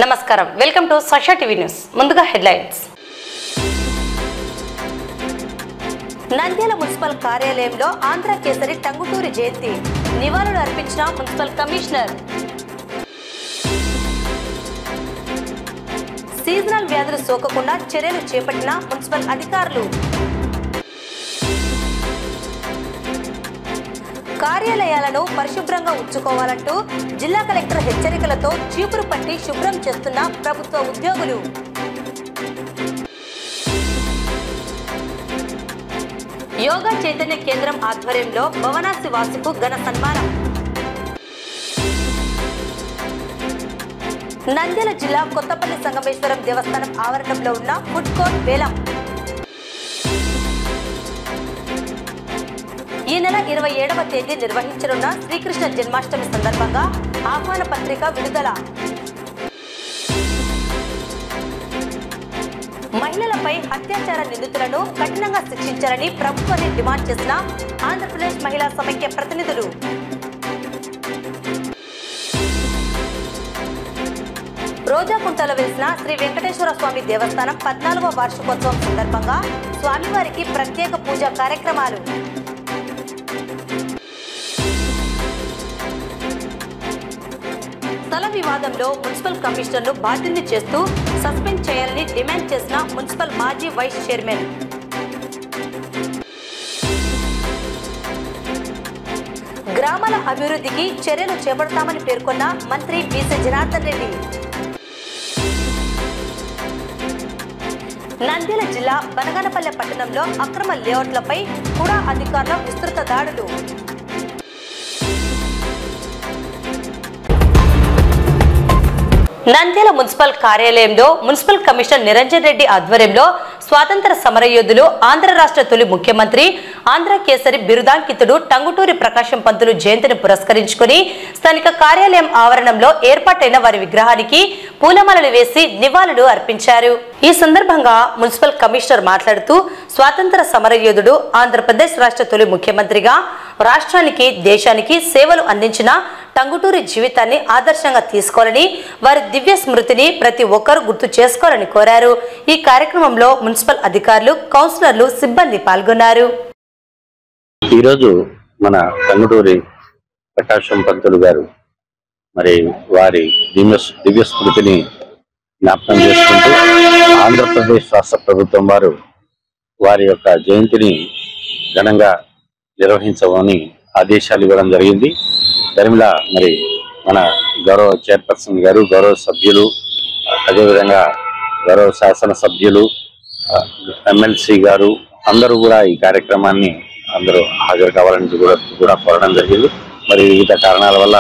నమస్కారం welcome to సాక్షా TV news ముందుగా headlines Nandyal municipal కార్యాలయంలో ఆంధ్ర కేసరి టంగుటూరి జయంతి నివాళులు అర్పించిన మున్సిపల్ కమిషనర్ సీజనల్ వ్యాధులు సోకకుండా చర్యలు చేపట్టిన మున్సిపల్ అధికారులు కార్యాలయాలను పరిశుభ్రంగా ఉంచుకోవాలంటూ జిల్లా కలెక్టర్ హెచ్చరికలతో చీపురు పట్టి శుభ్రం చేస్తున్న ప్రభుత్వ ఉద్యోగులు యోగా చైతన్య కేంద్రం ఆధ్వర్యంలో భవనాసి వాసుకు ఘన సన్మానం నంద్యాల జిల్లా కొత్తపల్లి సంగమేశ్వరం దేవస్థానం ఆవరణంలో ఉన్న ఫుడ్ కోర్ట్ వేలం ఈ నెల 27వ తేదీ నిర్వహించనున్న శ్రీకృష్ణ జన్మాష్టమి సందర్భంగా ఆహ్వాన పత్రిక విడుదల మహిళలపై అత్యాచార నిందితులను కఠినంగా శిక్షించాలని ప్రభుత్వాన్ని డిమాండ్ చేసిన ఆంధ్రప్రదేశ్ మహిళా సమైక్య ప్రతినిధులు రోజాకుంటలో వెలిసిన శ్రీ వెంకటేశ్వర స్వామి దేవస్థానం 14వ వార్షికోత్సవం సందర్భంగా స్వామివారికి ప్రత్యేక పూజా కార్యక్రమాలు స్థల వివాదంలో మున్సిపల్ కమిషనర్ను బాధ్యుల్ని చేస్తూ సస్పెండ్ చేయాలని డిమాండ్ చేసిన మున్సిపల్ మాజీ వైస్ చైర్మన్ గ్రామాల అభివృద్ధికి చర్యలు చేపడతామని పేర్కొన్న మంత్రి బీసీ జనార్దన్ రెడ్డి నంద్యాల జిల్లా బనగానపల్లె పట్టణంలో అక్రమ లేఅవుట్లపై కూడా అధికారుల విస్తృత దాడులు నంద్యాల మున్సిపల్ కార్యాలయంలో మున్సిపల్ కమిషనర్ నిరంజన్ రెడ్డి ఆధ్వర్యంలో స్వాతంత్ర సమరయోధులు ఆంధ్ర రాష్ట్ర తొలి ముఖ్యమంత్రి ఆంధ్ర కేసరి బిరుదాంకితుడు టంగుటూరి ప్రకాశం పంతులు జయంతిని పురస్కరించుకుని స్థానిక కార్యాలయం ఆవరణంలో ఏర్పాటైన వారి విగ్రహానికి పూలమాలలు వేసి నివాళులు అర్పించారు. ఈ సందర్భంగా మున్సిపల్ కమిషనర్ మాట్లాడుతూ స్వాతంత్ర సమరయోధుడు ఆంధ్రప్రదేశ్ రాష్ట్ర తొలి ముఖ్యమంత్రిగా రాష్ట్రానికి దేశానికి సేవలు అందించిన టంగుటూరి జీవితాన్ని ఆదర్శంగా తీసుకోవాలని వారి దివ్య స్మృతిని ప్రతి ఒక్కరూ గుర్తు చేసుకోవాలని కోరారు. ఈ కార్యక్రమంలో మున్సిపల్ అధికారులు కౌన్సిలర్లు సిబ్బంది పాల్గొన్నారు. ఈరోజు మన టంగుటూరి ప్రకాశం పంతులు గారు మరి వారి దివ్య స్మృతిని జ్ఞాపకం చేసుకుంటూ ఆంధ్రప్రదేశ్ రాష్ట్ర ప్రభుత్వం వారి యొక్క జయంతిని ఘనంగా నిర్వహించమని ఆదేశాలు ఇవ్వడం జరిగింది. దరిమిలా మరి మన గౌరవ చైర్పర్సన్ గారు, గౌరవ సభ్యులు, అదేవిధంగా గౌరవ శాసన సభ్యులు, ఎమ్మెల్సీ గారు అందరూ కూడా ఈ కార్యక్రమాన్ని అందరూ హాజరు కావాలని కూడా కోరడం జరిగింది. మరి వివిధ కారణాల వల్ల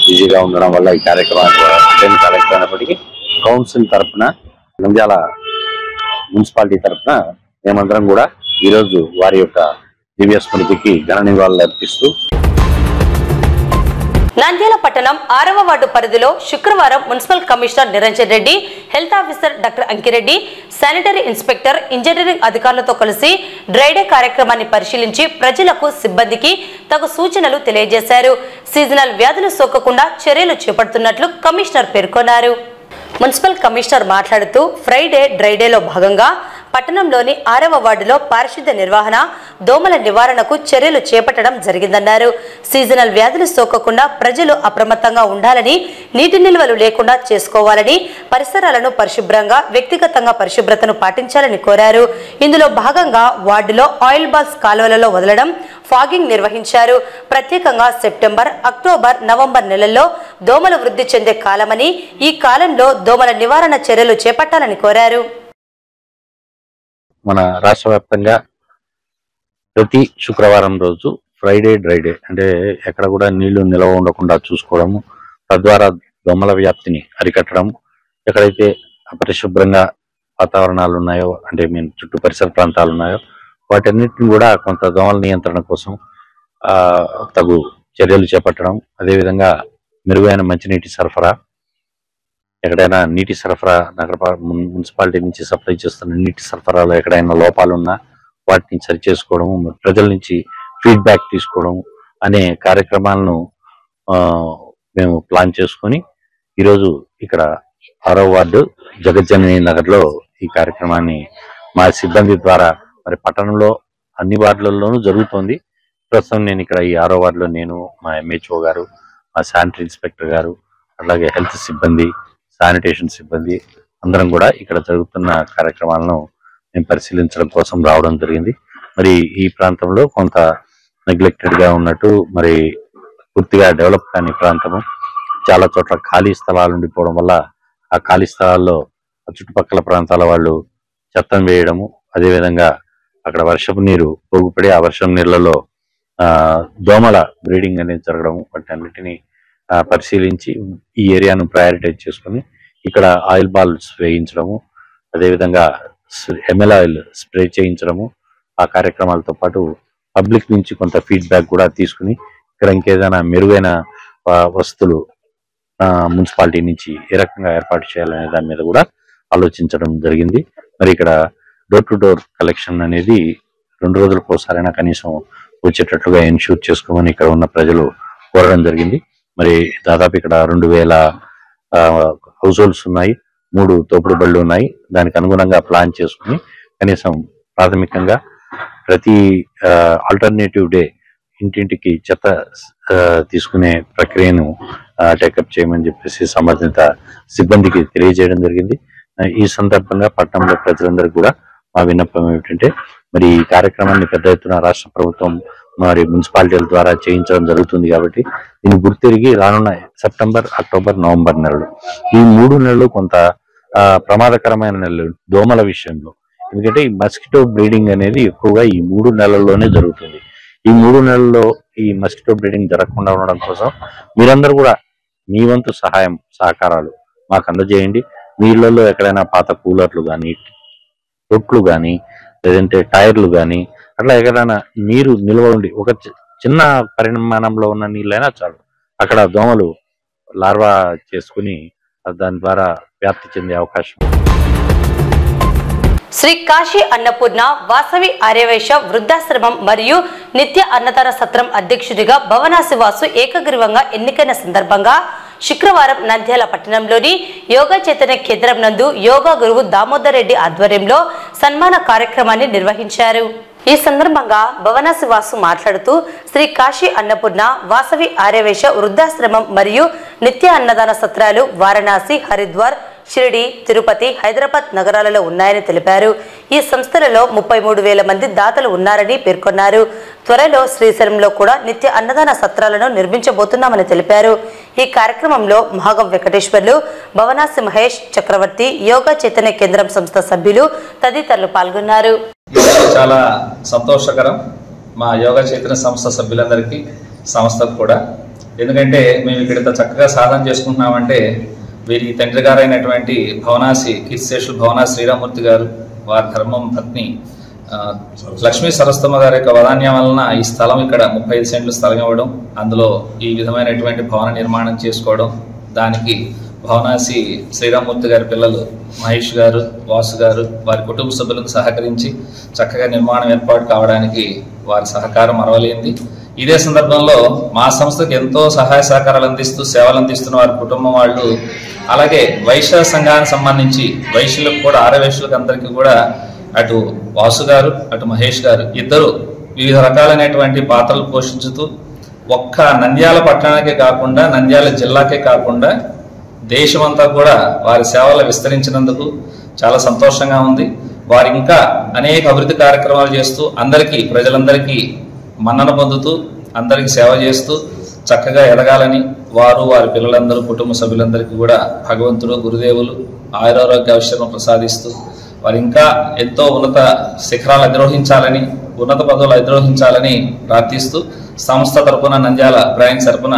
బిజీగా ఉండడం వల్ల ఈ కార్యక్రమాన్ని కాలేకపోయినప్పటికీ కౌన్సిల్ తరఫున, నంద్యాల మున్సిపాలిటీ తరఫున మేమందరం కూడా ఈరోజు వారి యొక్క దివ్య స్మృతికి ఘన నివాళులు అర్పిస్తూ నంద్యాల పట్టణం 6వ వార్డు పరిధిలో శుక్రవారం municipal commissioner Niranjan Reddy, health officer doctor Ankireddy, sanitary inspector, engineering అధికారులతో కలిసి డ్రైడే కార్యక్రమాన్ని పరిశీలించి ప్రజలకు, సిబ్బందికి తగు సూచనలు తెలియజేశారు. సీజనల్ వ్యాధులు సోకకుండా చర్యలు చేపడుతున్నట్లు కమిషనర్ పేర్కొన్నారు. మున్సిపల్ కమిషనర్ మాట్లాడుతూ ఫ్రైడే డ్రైడేలో భాగంగా పట్టణంలోని 6వ వార్డులో పారిశుద్ధ్య నిర్వహణ, దోమల నివారణకు చర్యలు చేపట్టడం జరిగిందన్నారు. సీజనల్ వ్యాధులు సోకకుండా ప్రజలు అప్రమత్తంగా ఉండాలని, నీటి నిల్వలు లేకుండా చేసుకోవాలని, పరిసరాలను పరిశుభ్రంగా, వ్యక్తిగతంగా పరిశుభ్రతను పాటించాలని కోరారు. ఇందులో భాగంగా వార్డులో ఆయిల్ బాల్స్ కాలువలలో వదలడం, ఫాగింగ్ నిర్వహించారు. ప్రత్యేకంగా సెప్టెంబర్, అక్టోబర్, నవంబర్ నెలల్లో దోమలు వృద్ధి చెందే కాలమని, ఈ కాలంలో దోమల నివారణ చర్యలు చేపట్టాలని కోరారు. మన రాష్ట్ర వ్యాప్తంగా ప్రతి శుక్రవారం రోజు ఫ్రైడే డ్రైడే అంటే ఎక్కడ కూడా నీళ్లు నిల్వ ఉండకుండా చూసుకోవడము, తద్వారా దోమల వ్యాప్తిని అరికట్టడం, ఎక్కడైతే అపరిశుభ్రంగా వాతావరణాలు ఉన్నాయో అంటే చుట్టూ పరిసర ప్రాంతాలు ఉన్నాయో వాటన్నిటిని కూడా కొంత దోమల నియంత్రణ కోసం తగు చర్యలు చేపట్టడం, అదేవిధంగా మెరుగైన మంచినీటి సరఫరా, ఎక్కడైనా నీటి సరఫరా మున్సిపాలిటీ నుంచి సప్లై చేస్తున్న నీటి సరఫరాలో ఎక్కడైనా లోపాలున్నా వాటిని సరి చేసుకోవడం, ప్రజల నుంచి ఫీడ్బ్యాక్ తీసుకోవడం అనే కార్యక్రమాలను మేము ప్లాన్ చేసుకొని ఈరోజు ఇక్కడ 6వ వార్డు జగజ్జనని నగర్ లో ఈ కార్యక్రమాన్ని మా సిబ్బంది ద్వారా మరి పట్టణంలో అన్ని వార్డులలోనూ జరుగుతోంది. ప్రస్తుతం నేను ఇక్కడ ఈ 6వ వార్డులో నేను, మా MHO గారు, మా శానిటరీ ఇన్స్పెక్టర్ గారు, అలాగే హెల్త్ సిబ్బంది, శానిటేషన్ సిబ్బంది అందరం కూడా ఇక్కడ జరుగుతున్న కార్యక్రమాలను మేము పరిశీలించడం కోసం రావడం జరిగింది. మరి ఈ ప్రాంతంలో కొంత నెగ్లెక్టెడ్ గా ఉన్నట్టు, మరి పూర్తిగా డెవలప్ కాని ప్రాంతము, చాలా చోట్ల ఖాళీ స్థలాలు ఉండిపోవడం వల్ల ఆ ఖాళీ స్థలాల్లో చుట్టుపక్కల ప్రాంతాల వాళ్ళు చెత్తను వేయడము, అదేవిధంగా అక్కడ వర్షపు నీరు పోగుపడి ఆ వర్షం నీళ్లలో దోమల బ్రీడింగ్ అనేది జరగడం, వాటి అన్నిటినీ పరిశీలించి ఈ ఏరియాను ప్రయారిటైజ్ చేసుకుని ఇక్కడ ఆయిల్ బాల్స్ వేయించడము, అదేవిధంగా ML ఆయిల్ స్ప్రే చేయించడము, ఆ కార్యక్రమాలతో పాటు పబ్లిక్ నుంచి కొంత ఫీడ్బ్యాక్ కూడా తీసుకుని ఇక్కడ ఇంకేదైనా మెరుగైన వసతులు మున్సిపాలిటీ నుంచి ఏ రకంగా ఏర్పాటు చేయాలనే దాని మీద కూడా ఆలోచించడం జరిగింది. మరి ఇక్కడ డోర్ టు డోర్ కలెక్షన్ అనేది 2 రోజులకు ఒకసారైనా కనీసం వచ్చేటట్లుగా ఎన్ష్యూర్ చేసుకోమని ఇక్కడ ఉన్న ప్రజలు కోరడం జరిగింది. మరి దాదాపు ఇక్కడ 2000 హౌస్ హోల్డ్స్ ఉన్నాయి, 3 తోపుడు బళ్ళు ఉన్నాయి. దానికి అనుగుణంగా ప్లాన్ చేసుకుని కనీసం ప్రాథమికంగా ప్రతి ఆల్టర్నేటివ్ డే ఇంటింటికి చెత్త తీసుకునే ప్రక్రియను టేకప్ చేయమని చెప్పేసి సంబంధిత సిబ్బందికి తెలియజేయడం జరిగింది. ఈ సందర్భంగా పట్టణంలో ప్రజలందరికీ కూడా మా విన్నపం ఏమిటంటే, మరి ఈ కార్యక్రమాన్ని పెద్ద ఎత్తున రాష్ట్ర ప్రభుత్వం మరి మున్సిపాలిటీల ద్వారా చేయించడం జరుగుతుంది కాబట్టి దీన్ని గుర్తిరిగి రానున్న సెప్టెంబర్, అక్టోబర్, నవంబర్ నెలలు, ఈ 3 నెలలు కొంత ప్రమాదకరమైన నెలలు దోమల విషయంలో. ఎందుకంటే ఈ మస్కిటో బ్రీడింగ్ అనేది ఎక్కువగా ఈ 3 నెలల్లోనే జరుగుతుంది. ఈ 3 నెలల్లో ఈ మస్కిటో బ్రీడింగ్ జరగకుండా ఉండడం కోసం మీరందరూ కూడా మీ వంతు సహాయం సహకారాలు మాకు అందజేయండి. మీ ఇళ్లలో ఎక్కడైనా పాత కూలర్లు కానీ, తొట్లు కానీ, లేదంటే టైర్లు కానీ అట్లా ఎక్కడైనా నీరు నిల్వ ఉండి ఒక చిన్న పరిమాణంలో ఉన్న నీళ్ళైనా చాలు, అక్కడ దోమలు లార్వా చేసుకుని దాని ద్వారా వ్యాప్తి చెందే అవకాశం. శ్రీ కాశీ అన్నపూర్ణ వాసవి ఆర్యవైశ్య వృద్ధాశ్రమం మరియు నిత్య అన్నదాన సత్రం అధ్యక్షుడిగా భవనాసి వాసు ఏకగ్రీవంగా ఎన్నికైన సందర్భంగా శుక్రవారం నంద్యాల పట్టణంలోని యోగా చైతన్య కేంద్రం నందు యోగా గురువు దామోదర్ రెడ్డి ఆధ్వర్యంలో సన్మాన కార్యక్రమాన్ని నిర్వహించారు. ఈ సందర్భంగా భవనాసి వాసు మాట్లాడుతూ శ్రీ కాశీ అన్నపూర్ణ వాసవి ఆర్యవైశ్య వృద్ధాశ్రమం మరియు నిత్య అన్నదాన సత్రాలు వారణాసి, హరిద్వార్, షిరిడి, తిరుపతి, హైదరాబాద్ నగరాలలో ఉన్నాయని తెలిపారు. ఈ సంస్థలలో 33,000 మంది దాతలు ఉన్నారని పేర్కొన్నారు. త్వరలో శ్రీశైలంలో కూడా నిత్య అన్నదాన సత్రాలను నిర్మించబోతున్నామని తెలిపారు. ఈ కార్యక్రమంలో మహాగం వెంకటేశ్వర్లు, భవనాసి మహేష్, చక్రవర్తి, యోగా చైతన్య కేంద్రం సంస్థ సభ్యులు తదితరులు పాల్గొన్నారు. చాలా సంతోషకరం మా యోగా చైతన్య సంస్థ సభ్యులందరికీ, సంస్థకు కూడా. ఎందుకంటే మేము ఇక్కడ చక్కగా సాధన చేసుకుంటున్నామంటే వీరి తండ్రి గారైనటువంటి భవనాసి కీర్తిశేషులు భవనాసి శ్రీరామూర్తి గారు, వారి ధర్మం పత్ని లక్ష్మీ సరస్వతమ్మ గారి యొక్క వదాన్యం వలన ఈ స్థలం ఇక్కడ 35 సెంట్లు స్థలం ఇవ్వడం, అందులో ఈ విధమైనటువంటి భవన నిర్మాణం చేసుకోవడం, దానికి భవనాసి శ్రీరామూర్తి గారి పిల్లలు మహేష్ గారు, వాసు గారు, వారి కుటుంబ సభ్యులకు సహకరించి చక్కగా నిర్మాణం ఏర్పాటు కావడానికి వారి సహకారం మరవలేంది. ఇదే సందర్భంలో మా సంస్థకు ఎంతో సహాయ సహకారాలు అందిస్తూ సేవలు అందిస్తున్న వారి కుటుంబం వాళ్ళు, అలాగే వైశ్య సంఘానికి సంబంధించి వైశ్యులకు కూడా, ఆర్యవైశ్యులకు అందరికీ కూడా అటు వాసు గారు, అటు మహేష్ గారు ఇద్దరు వివిధ రకాలైనటువంటి పాత్రలు పోషించుతూ ఒక్క నంద్యాల పట్టణానికే కాకుండా, నంద్యాల జిల్లాకే కాకుండా దేశమంతా కూడా వారి సేవలు విస్తరించినందుకు చాలా సంతోషంగా ఉంది. వారు ఇంకా అనేక అభివృద్ధి కార్యక్రమాలు చేస్తూ అందరికీ, ప్రజలందరికీ మన్నన పొందుతూ అందరికీ సేవ చేస్తూ చక్కగా ఎదగాలని వారు, వారి పిల్లలందరూ, కుటుంబ సభ్యులందరికీ కూడా భగవంతుడు, గురుదేవులు ఆయురారోగ్య ఐశ్వర్యం ప్రసాదిస్తూ వారు ఇంకా ఎంతో ఉన్నత శిఖరాలు అధిరోహించాలని, ఉన్నత పదవులు అధిరోహించాలని ప్రార్థిస్తూ సంస్థ తరపున, నంద్యాల బ్రాంచ్ తరపున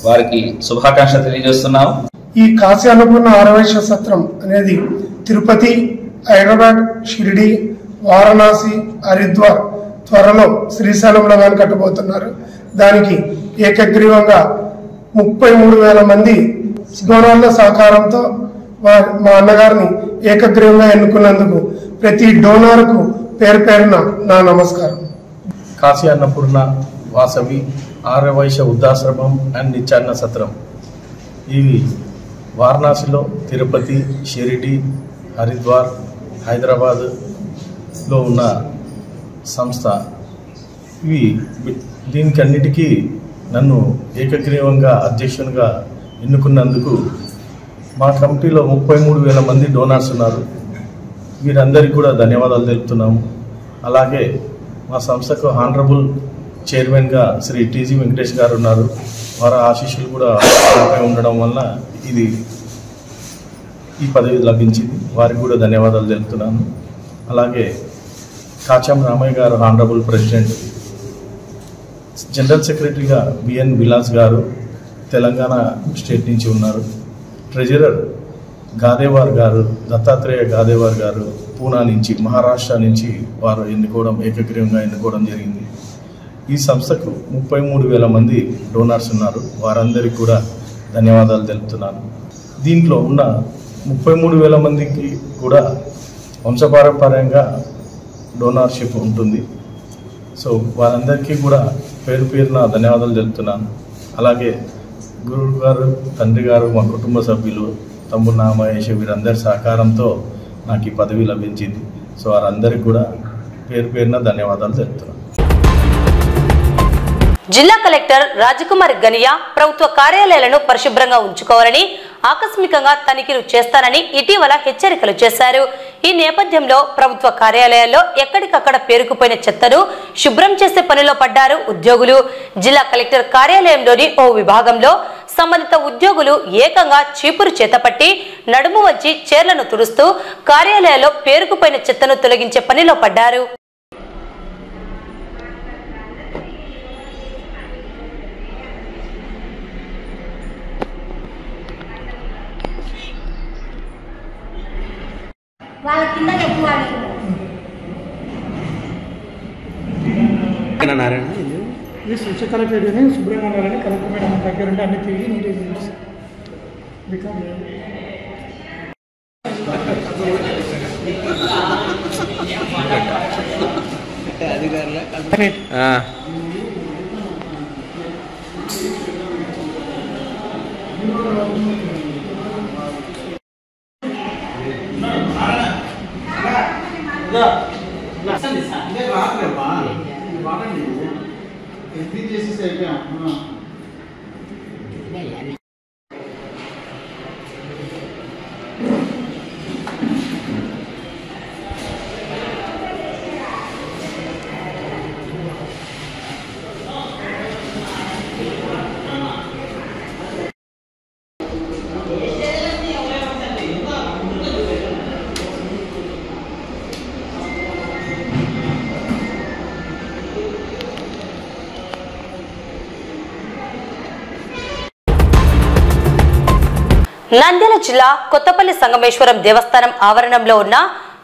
వారికి శుభాకాంక్షలు తెలియజేస్తున్నాము. ఈ కాశీ అన్నపూర్ణ ఆర్యవైశ్య సత్రం అనేది తిరుపతి, హైదరాబాద్, షిరిడి, వారణాసి, హరిద్వార్, త్వరలో శ్రీశైలంలో కానీ కట్టబోతున్నారు. దానికి ఏకగ్రీవంగా 33,000 మంది డోనర్ల సహకారంతో మా అన్నగారిని ఏకగ్రీవంగా ఎన్నుకున్నందుకు ప్రతి డోనర్కు పేరు పేరున నా నమస్కారం. కాశీ అన్నపూర్ణ వాసవి ఆర్యవైశ్య వృద్ధాశ్రమం అండ్ నిత్యాన్న సత్రం, ఇవి వారణాసిలో, తిరుపతి, షిరిడి, హరిద్వార్, హైదరాబాద్లో ఉన్న సంస్థ. దీనికన్నిటికీ నన్ను ఏకగ్రీవంగా అధ్యక్షునిగా ఎన్నుకున్నందుకు మా కమిటీలో 33,000 మంది డోనార్స్ ఉన్నారు. వీరందరికీ కూడా ధన్యవాదాలు తెలుపుతున్నాము. అలాగే మా సంస్థకు హానరబుల్ చైర్మన్గా శ్రీ టీజీ వెంకటేష్ గారు ఉన్నారు. వారి ఆశీస్సులు కూడా ఉండడం వల్ల ఈ పదవి లభించింది. వారికి కూడా ధన్యవాదాలు తెలుపుతున్నాను. అలాగే కాచాం రామయ్య గారు హానరబుల్ ప్రెసిడెంట్, జనరల్ సెక్రటరీగా బిఎన్ విలాస్ గారు తెలంగాణ స్టేట్ నుంచి ఉన్నారు. ట్రెజరర్ గాదేవార్ గారు, దత్తాత్రేయ గాదేవార్ గారు పూనా నుంచి, మహారాష్ట్ర నుంచి వారు ఏకగ్రీవంగా ఎన్నుకోవడం జరిగింది. ఈ సంస్థకు 33,000 మంది డోనార్స్ ఉన్నారు. వారందరికీ కూడా ధన్యవాదాలు తెలుపుతున్నాను. దీంట్లో ఉన్న 33,000 మందికి కూడా వంశపారంపర్యంగా డోనార్షిప్ ఉంటుంది. సో వారందరికీ కూడా పేరు పేరున ధన్యవాదాలు తెలుపుతున్నాను. అలాగే గురువు గారు, తండ్రి గారు, మా కుటుంబ సభ్యులు, తమ్ముడు నామయేష్ వీరందరి సహకారంతో నాకు ఈ పదవి లభించింది. సో వారందరికీ కూడా పేరు పేరున ధన్యవాదాలు తెలుపుతున్నాను. జిల్లా కలెక్టర్ రాజకుమారి గనియా ప్రభుత్వ కార్యాలయాలను పరిశుభ్రంగా ఉంచుకోవాలని, ఆకస్మికంగా తనిఖీలు చేస్తానని ఇటీవల హెచ్చరికలు చేశారు. ఈ నేపథ్యంలో ప్రభుత్వ కార్యాలయాల్లో ఎక్కడికక్కడ పేరుకుపోయిన చెత్తను శుభ్రం చేసే పనిలో పడ్డారు ఉద్యోగులు. జిల్లా కలెక్టర్ కార్యాలయంలోని ఓ విభాగంలో సంబంధిత ఉద్యోగులు ఏకంగా చీపురు చేతపట్టి నడుము వచ్చి చైర్లను తుడుస్తూ కార్యాలయాల్లో పేరుకుపోయిన చెత్తను తొలగించే పనిలో పడ్డారు. వాళ్ళ కింద చెప్పుకోవాలి. స్వచ్ఛ కలెక్టర్ శుభ్రంగా ఉండాలని కలెక్టర్ మేడం దగ్గర ఉంటే అన్ని తిరిగి నీట్గా నంద్యాల జిల్లా కొత్తపల్లి సంగమేశ్వరం దేవస్థానం ఆవరణంలో ఉన్న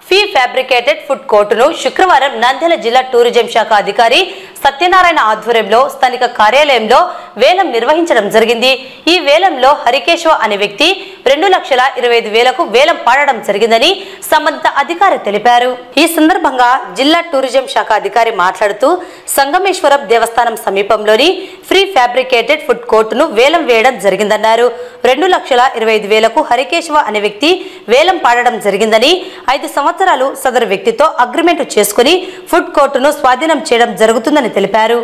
ఫీ ఫ్యాబ్రికేటెడ్ ఫుడ్ కోర్టును శుక్రవారం నంద్యాల జిల్లా టూరిజం శాఖ అధికారి సత్యనారాయణ ఆధ్వర్యంలో స్థానిక కార్యాలయంలో వేలం నిర్వహించడం జరిగింది. ఈ వేలంలో హరికేశ్వ అనే వ్యక్తి 2,25,000కు వేలం పాడడం జరిగిందని సంబంధిత అధికారి తెలిపారు. ఈ సందర్భంగా జిల్లా టూరిజం శాఖ అధికారి మాట్లాడుతూ సంగమేశ్వరం దేవస్థానం సమీపంలోని ఫ్రీ ఫ్యాబ్రికేటెడ్ ఫుడ్ కోర్టును వేలం వేయడం జరిగిందన్నారు. 2,25,000కు హరికేశ్వ అనే వ్యక్తి వేలం పాడడం జరిగిందని, 5 సంవత్సరాలు సదరు వ్యక్తితో అగ్రిమెంట్ చేసుకుని ఫుడ్ కోర్టును స్వాధీనం చేయడం జరుగుతుందని తెలిపారు.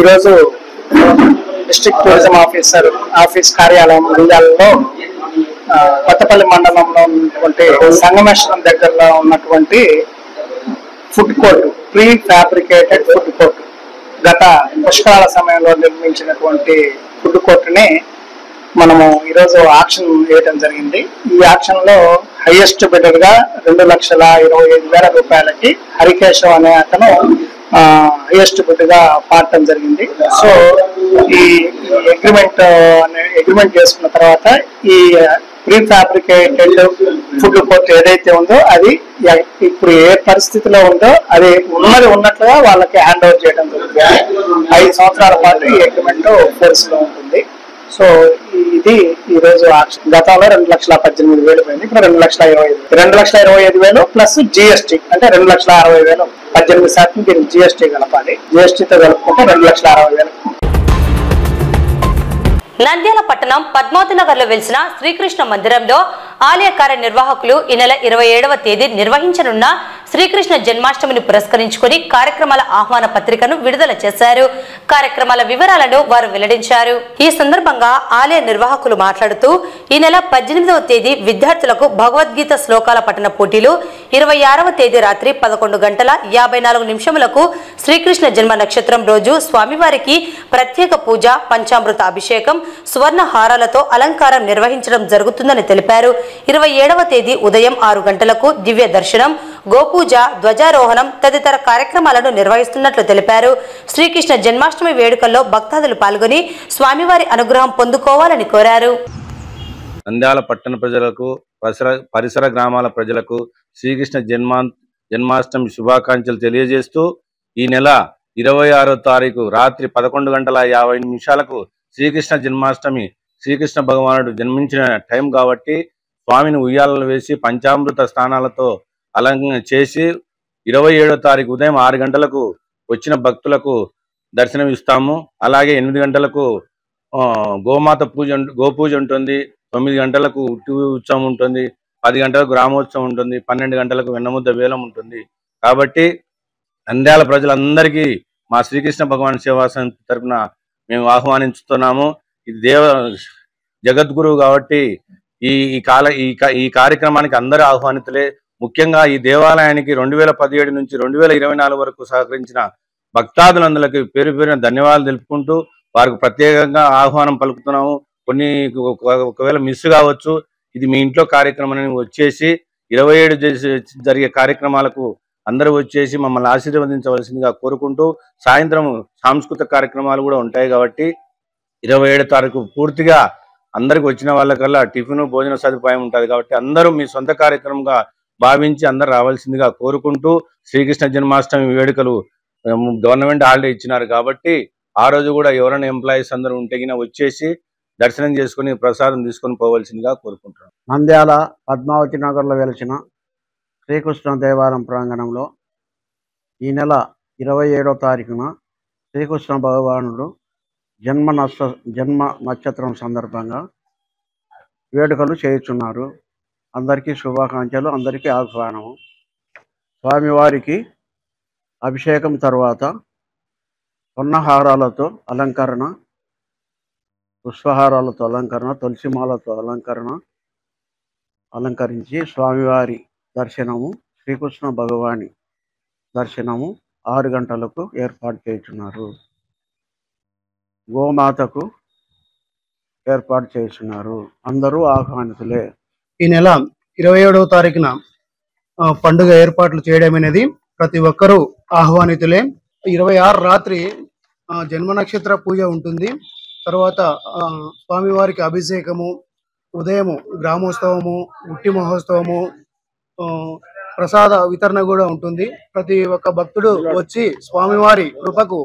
ఈరోజు డిస్ట్రిక్ట్ టూరిజం ఆఫీస్ కార్యాలయం నంద్యాలలో కొత్తపల్లి మండలంలో ఉన్నటువంటి సంగమేశ్వరం దగ్గరలో ఉన్నటువంటి food court, pre fabricated food court, గత పుష్కరాల సమయంలో నిర్మించినటువంటి ఫుడ్ కోర్టుని మనము ఈరోజు ఆక్షన్ వేయడం జరిగింది. ఈ ఆక్షన్ లో హైయెస్ట్ బిడ్డర్ గా 2,25,000 రూపాయలకి హరికేశవ్ అనే అతను హైయెస్ట్ బిడ్ గా పాడటం జరిగింది. సో ఈ అగ్రిమెంట్ చేసుకున్న తర్వాత ఈ ప్రీ ఫ్యాబ్రికేటెడ్ ఫుడ్ కోర్ట్ ఏదైతే ఉందో అది ఇప్పుడు ఏ పరిస్థితిలో ఉందో అది ఉన్నట్లుగా వాళ్ళకి హ్యాండ్ ఓవర్ చేయడం జరుగుతుంది. 5 సంవత్సరాల పాటు ఈ అగ్రిమెంట్ ఫోర్స్ లో ఉంటుంది. సో ఇది ఈ రోజు గతంలో 2,18,000 పోయింది, ఇప్పుడు 2,25,000 ప్లస్ జిఎస్టీ అంటే 2,60,000, 18% దీనికి జిఎస్టీ కలపాలి. జిఎస్టీతో కలుపుకుంటే 2,60,000. నంద్యాల పట్టణం పద్మావతి నగర్ లో వెలిసిన శ్రీకృష్ణ మందిరంలో ఆలయ కార్యనిర్వాహకులు ఈ నెల 27వ తేదీ నిర్వహించనున్న శ్రీకృష్ణ జన్మాష్టమిని పురస్కరించుకొని కార్యక్రమాల ఆహ్వాన పత్రికను విడుదల చేశారు. కార్యక్రమాల వివరాలను వారు వెల్లడించారు. ఈ సందర్భంగా ఆలయ నిర్వాహకులు మాట్లాడుతూ ఈ నెల 18వ తేదీ విద్యార్థులకు భగవద్గీత శ్లోకాల పఠన పోటీలు, 26వ తేదీ రాత్రి 11 గంటల 54 నిమిషములకు శ్రీకృష్ణ జన్మ నక్షత్రం రోజు స్వామివారికి ప్రత్యేక పూజ, పంచామృత అభిషేకం, సువర్ణ హారాలతో అలంకారం నిర్వహించడం జరుగుతుందని తెలిపారు. 27వ తేదీ ఉదయం 6 గంటలకు దివ్య దర్శనం, గోపూజ, ధ్వజారోహణం తదితర కార్యక్రమాలను నిర్వహిస్తున్నట్లు తెలిపారు. శ్రీకృష్ణ జన్మాష్టమి వేడుకల్లో భక్తాదులు పాల్గొని స్వామివారి అనుగ్రహం పొందుకోవాలని కోరారు. నంద్యాల పట్టణ ప్రజలకు, పరిసర గ్రామాల ప్రజలకు శ్రీకృష్ణ జన్మాష్టమి శుభాకాంక్షలు తెలియజేస్తూ ఈ నెల 26వ తారీఖు రాత్రి 11 గంటల 50 నిమిషాలకు శ్రీకృష్ణ జన్మాష్టమి, శ్రీకృష్ణ భగవానుడు జన్మించిన టైం కాబట్టి స్వామిని ఉయ్యాలలు వేసి పంచామృత స్నానాలతో అలంకరణ చేసి 27వ తారీఖు ఉదయం 6 గంటలకు వచ్చిన భక్తులకు దర్శనం ఇస్తాము. అలాగే 8 గంటలకు గోమాత గోపూజ ఉంటుంది, 9 గంటలకు ఉట్టి ఉత్సవం ఉంటుంది, 10 గంటలకు గ్రామోత్సవం ఉంటుంది, 12 గంటలకు వెన్నముద్ద వేలం ఉంటుంది. కాబట్టి నంద్యాల ప్రజలందరికీ మా శ్రీకృష్ణ భగవాన్ సేవా సమితి తరపున మేము ఆహ్వానించుతున్నాము. ఇది జగద్గురువు కాబట్టి ఈ కార్యక్రమానికి అందరూ ఆహ్వానితులే. ముఖ్యంగా ఈ దేవాలయానికి 2017 నుంచి 2024 వరకు సహకరించిన భక్తాదులందరికీ పేరు పేరున ధన్యవాదాలు తెలుపుకుంటూ వారికి ప్రత్యేకంగా ఆహ్వానం పలుకుతున్నాము. కొన్ని ఒకవేళ మిస్ కావచ్చు, ఇది మీ ఇంట్లో కార్యక్రమం వచ్చేసి 27 జరిగే కార్యక్రమాలకు అందరూ వచ్చేసి మమ్మల్ని ఆశీర్వదించవలసిందిగా కోరుకుంటూ, సాయంత్రం సాంస్కృతిక కార్యక్రమాలు కూడా ఉంటాయి కాబట్టి 27 తారీఖు పూర్తిగా అందరికి వచ్చిన వాళ్ళకల్లా టిఫిన్, భోజన సదుపాయం ఉంటుంది కాబట్టి అందరూ మీ సొంత కార్యక్రమంగా భావించి అందరు రావాల్సిందిగా కోరుకుంటూ, శ్రీకృష్ణ జన్మాష్టమి వేడుకలు గవర్నమెంట్ హాలిడే ఇచ్చినారు కాబట్టి ఆ రోజు కూడా ఎవరైనా ఎంప్లాయీస్ అందరూ ఉంటే వచ్చేసి దర్శనం చేసుకుని ప్రసాదం తీసుకొని పోవాల్సిందిగా కోరుకుంటున్నాం. నంద్యాల పద్మావతి నగర్లో వెలిసిన శ్రీకృష్ణ దేవాలయం ప్రాంగణంలో ఈ నెల 27వ తారీఖున శ్రీకృష్ణ భగవానుడు జన్మ నక్షత్రం సందర్భంగా వేడుకలు చేయుచున్నారు. అందరికీ శుభాకాంక్షలు, అందరికీ ఆహ్వానము. స్వామివారికి అభిషేకం తర్వాత స్వర్ణహారాలతో అలంకరణ, పుష్పహారాలతో అలంకరణ, తులసిమాలతో అలంకరించి స్వామివారి దర్శనము, శ్రీకృష్ణ భగవాని దర్శనము 6 గంటలకు ఏర్పాటు చేస్తున్నారు. గోమాతకు ఏర్పాటు చేస్తున్నారు. అందరూ ఆహ్వానితులే. ఈ నెల 27వ తారీఖున పండుగ ఏర్పాట్లు చేయడం అనేది ప్రతి ఒక్కరూ ఆహ్వానితులే. 26 రాత్రి జన్మ నక్షత్ర పూజ ఉంటుంది. తర్వాత స్వామివారికి అభిషేకము, ఉదయము గ్రామోత్సవము, ఉట్టి మహోత్సవము, ప్రసాద వితరణ కూడా ఉంటుంది. ప్రతి ఒక్క భక్తుడు వచ్చి స్వామివారి కృపకు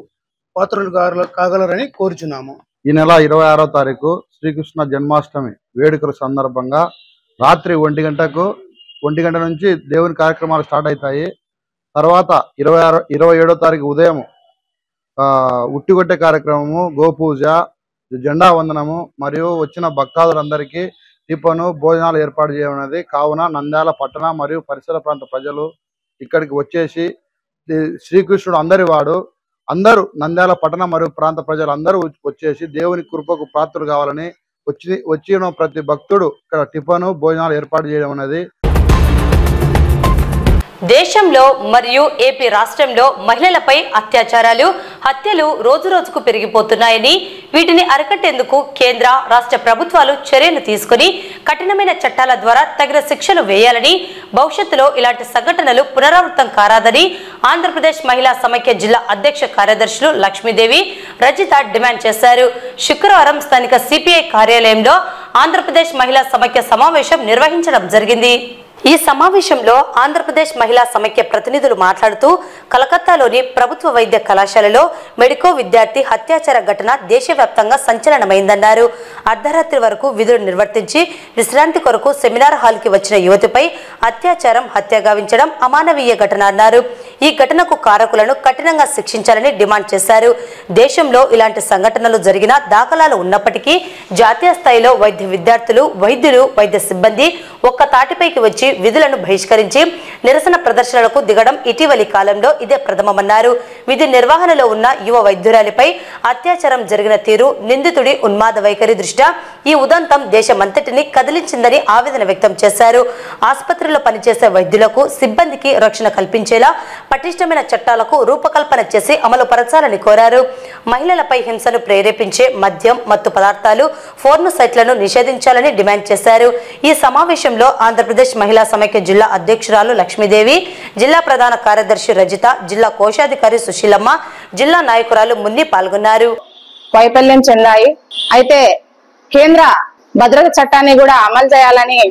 పాత్రలు కాగలరని కోరుచున్నాము. ఈ నెల 26వ తారీఖు శ్రీకృష్ణ జన్మాష్టమి వేడుకల సందర్భంగా రాత్రి 1 గంట నుంచి దేవుని కార్యక్రమాలు స్టార్ట్ అవుతాయి. తర్వాత 27వ తారీఖు ఉదయం ఉట్టిగొట్టే కార్యక్రమము, గోపూజ, జెండా వందనము మరియు వచ్చిన భక్తాదులందరికీ టిఫను, భోజనాలు ఏర్పాటు చేయనున్నది. కావున నంద్యాల పట్టణ మరియు పరిసర ప్రాంత ప్రజలు ఇక్కడికి వచ్చేసి శ్రీకృష్ణుడు అందరి వాడు, అందరూ నంద్యాల పట్టణ మరియు ప్రాంత ప్రజలు అందరూ వచ్చేసి దేవుని కృపకు పాత్రలు కావాలని వచ్చిన ప్రతి భక్తుడు ఇక్కడ టిఫను, భోజనాలు ఏర్పాటు చేయడం అనేది. దేశంలో మరియు ఏపీ రాష్ట్రంలో మహిళలపై అత్యాచారాలు, హత్యలు రోజురోజుకు పెరిగిపోతున్నాయని, వీటిని అరికట్టేందుకు కేంద్ర, రాష్ట్ర ప్రభుత్వాలు చర్యలు తీసుకుని కఠినమైన చట్టాల ద్వారా తగిన శిక్షలు వేయాలని, భవిష్యత్తులో ఇలాంటి సంఘటనలు పునరావృతం కారాదని ఆంధ్రప్రదేశ్ మహిళా సమైక్య జిల్లా అధ్యక్ష కార్యదర్శులు లక్ష్మీదేవి, రజిత డిమాండ్ చేశారు. శుక్రవారం స్థానిక సిపిఐ కార్యాలయంలో ఆంధ్రప్రదేశ్ మహిళా సమైక్య సమావేశం నిర్వహించడం జరిగింది. ఈ సమావేశంలో ఆంధ్రప్రదేశ్ మహిళా సమైక్య ప్రతినిధులు మాట్లాడుతూ కలకత్తాలోని ప్రభుత్వ వైద్య కళాశాలలో మెడికో విద్యార్థి హత్యాచార ఘటన దేశవ్యాప్తంగా సంచలనమైందన్నారు. అర్ధరాత్రి వరకు విధులు నిర్వర్తించి విశ్రాంతి కొరకు సెమినార్ హాల్కి వచ్చిన యువతిపై అత్యాచారం, హత్య గావించడం అమానవీయ ఘటన అన్నారు. ఈ ఘటనకు కారకులను కఠినంగా శిక్షించాలని డిమాండ్ చేశారు. దేశంలో ఇలాంటి సంఘటనలు జరిగిన దాఖలాలు ఉన్నప్పటికీ జాతీయ స్థాయిలో వైద్య విద్యార్థులు, వైద్యులు, వైద్య సిబ్బంది ఒక్క తాటిపైకి వచ్చి విధులను బహిష్కరించి నిరసన ప్రదర్శనలకు దిగడం ఇటీవలి కాలంలో ఇదే ప్రథమమన్నారు. విధి నిర్వహణలో ఉన్న యువ వైద్యురాలిపై అత్యాచారం జరిగిన తీరు, నిందితుడి ఉన్మాద వైఖరి దృష్ట్యా ఈ ఉదంతం దేశమంతటిని కదిలించిందని ఆవేదన వ్యక్తం చేశారు. ఆసుపత్రిలో పనిచేసే వైద్యులకు, సిబ్బందికి రక్షణ కల్పించేలా పటిష్టమైన చట్టాలకు రూపకల్పన చేసి అమలు పరచాలని కోరారు. మహిళలపై హింసను ప్రేరేపించే మద్యం, మత్తు పదార్థాలు, ఫోర్ను సైట్లను నిషేధించాలని డిమాండ్ చేశారు. ఈ సమావేశంలో ఆంధ్రప్రదేశ్ మహిళా సమైక్య జిల్లా అధ్యక్షురాలు లక్ష్మీదేవి, జిల్లా ప్రధాన కార్యదర్శి రజిత, జిల్లా కోశాధికారి సుశీలమ్మ, జిల్లా నాయకురాలు మున్ని పాల్గొన్నారు. వైఫల్యం చెందాయి. అయితే కేంద్ర భద్రత చట్టాన్ని కూడా అమలు చేయాలని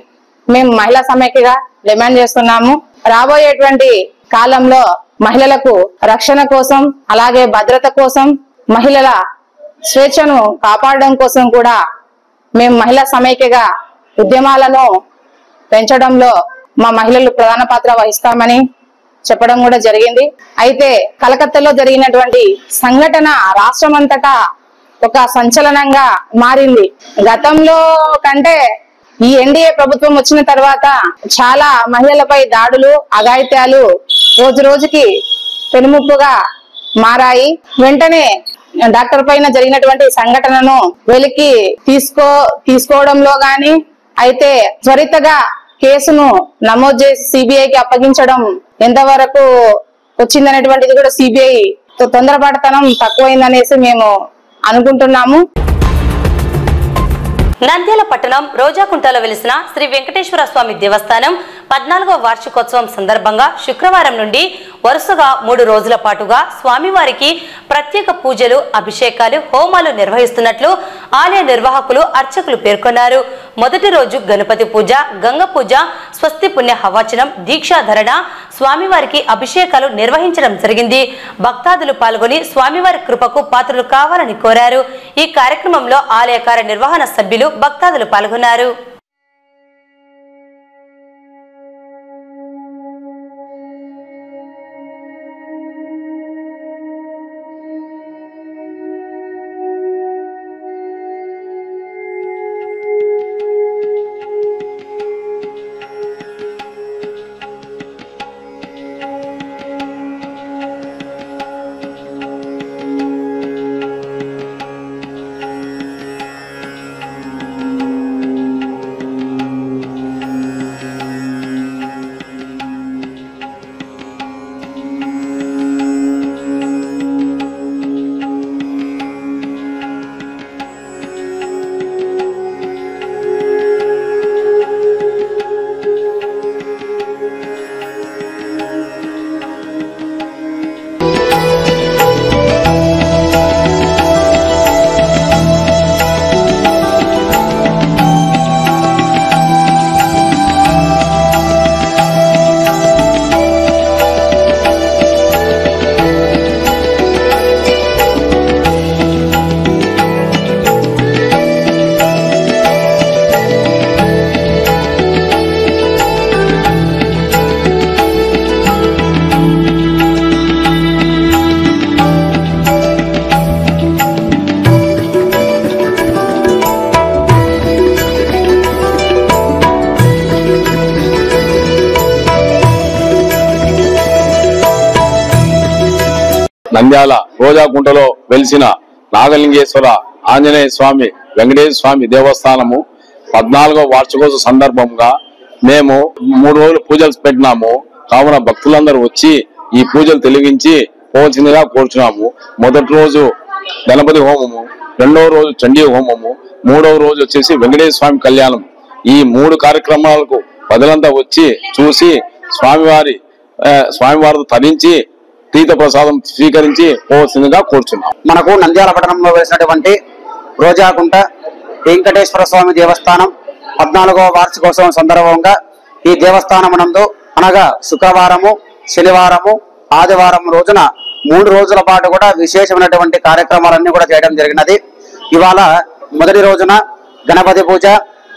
మేము మహిళా సమైక్యగా డిమాండ్ చేస్తున్నాము. రాబోయేటువంటి కాలంలో మహిళలకు రక్షణ కోసం, అలాగే భద్రత కోసం, మహిళల స్వేచ్ఛను కాపాడడం కోసం కూడా మేము మహిళా సమైక్యగా ఉద్యమాలను పెంచడంలో మా మహిళలు ప్రధాన పాత్ర వహిస్తామని చెప్పడం కూడా జరిగింది. అయితే కలకత్తాలో జరిగినటువంటి సంఘటన రాష్ట్రమంతటా ఒక సంచలనంగా మారింది. గతంలో కంటే ఈ ఎన్డీఏ ప్రభుత్వం వచ్చిన తర్వాత చాలా మహిళలపై దాడులు, అఘాయిత్యాలు రోజు రోజుకి పెనుముప్పుగా మారాయి. వెంటనే డాక్టర్ పైన జరిగినటువంటి సంఘటనను వెలికి తీసుకోవడంలో గాని, అయితే త్వరితగా కేసును నమోదు చేసి సిబిఐకి అప్పగించడం ఎంతవరకు వచ్చిందనేటువంటిది కూడా సిబిఐ తొందరపాటుతనం తక్కువైందనేసి మేము అనుకుంటున్నాము. నంద్యాల పట్టణం రోజాకుంటలో వెలిసిన శ్రీ వెంకటేశ్వర స్వామి దేవస్థానం 14వ వార్షికోత్సవం సందర్భంగా శుక్రవారం నుండి వరుసగా 3 రోజుల పాటుగా స్వామివారికి ప్రత్యేక పూజలు, అభిషేకాలు, హోమాలు నిర్వహిస్తున్నట్లు ఆలయ నిర్వాహకులు, అర్చకులు పేర్కొన్నారు. మొదటి రోజు గణపతి పూజ, గంగ పూజ, స్వస్తి పుణ్య హవాచనం, దీక్షాధరణ, స్వామివారికి అభిషేకాలు నిర్వహించడం జరిగింది. భక్తాదులు పాల్గొని స్వామివారి కృపకు పాత్రలు కావాలని కోరారు. ఈ కార్యక్రమంలో ఆలయ కార్యనిర్వహణ సభ్యులు, భక్తాదులు పాల్గొన్నారు. నంద్యాల రోజాకుంటలో వెలిసిన నాగలింగేశ్వర ఆంజనేయ స్వామి వెంకటేశ్వర స్వామి దేవస్థానము 14వ వార్షికోత్సవ సందర్భంగా మేము 3 రోజులు పూజలు పెట్టినాము. కావున భక్తులందరూ వచ్చి ఈ పూజలు తెలిగించి పోవలసిందిగా కోరుచున్నాము. మొదటి రోజు గణపతి హోమము, 2వ రోజు చండీ హోమము, 3వ రోజు వచ్చేసి వెంకటేశ్వర స్వామి కళ్యాణం. ఈ 3 కార్యక్రమాలకు ప్రజలంతా వచ్చి చూసి స్వామివారితో తరించి తీర్థ ప్రసాదం స్వీకరించి పోవలసిందిగా కోరుచున్నాం. మనకు నంద్యాల పట్టణంలో వేసినటువంటి రోజాకుంట వెంకటేశ్వర స్వామి దేవస్థానం 14వ వార్షికోత్సవం సందర్భంగా ఈ దేవస్థానం నందు అనగా శుక్రవారము, శనివారము, ఆదివారం రోజున 3 రోజుల పాటు కూడా విశేషమైనటువంటి కార్యక్రమాలన్నీ కూడా చేయడం జరిగినది. ఇవాళ మొదటి రోజున గణపతి పూజ,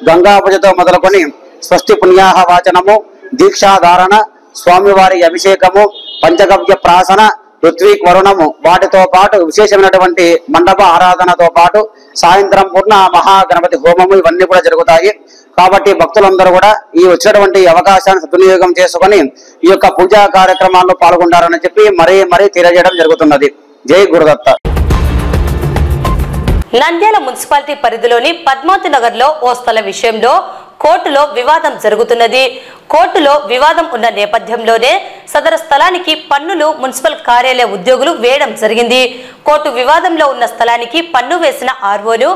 గంగా పూజతో మొదలుకొని స్వస్తి పుణ్యాహ వాచనము, దీక్షాధారణ, స్వామివారి అభిషేకము, పంచగవ్య ప్రాసన, ఋత్విక్ వరుణము వాటితో పాటు విశేషమైనటువంటి మండప ఆరాధనతో పాటు సాయంత్రం పూర్ణ మహాగణపతి హోమము ఇవన్నీ కూడా జరుగుతాయి. కాబట్టి భక్తులందరూ కూడా ఈ వచ్చినటువంటి అవకాశాన్ని సద్వినియోగం చేసుకుని ఈ యొక్క పూజా కార్యక్రమాల్లో పాల్గొంటారని చెప్పి మరీ తెలియజేయడం జరుగుతున్నది. జై గురుదత్త. నంద్యాల మున్సిపాలిటీ పరిధిలోని పద్మావతి నగర్ లో ఓ స్థల విషయంలో కోర్టులో వివాదం జరుగుతున్నది. కోర్టులో వివాదం ఉన్న నేపథ్యంలోనే సదరు స్థలానికి పన్నులు మున్సిపల్ కార్యాలయ ఉద్యోగులు వేయడం జరిగింది. కోర్టు వివాదంలో ఉన్న స్థలానికి పన్ను వేసిన ఆర్ఓను,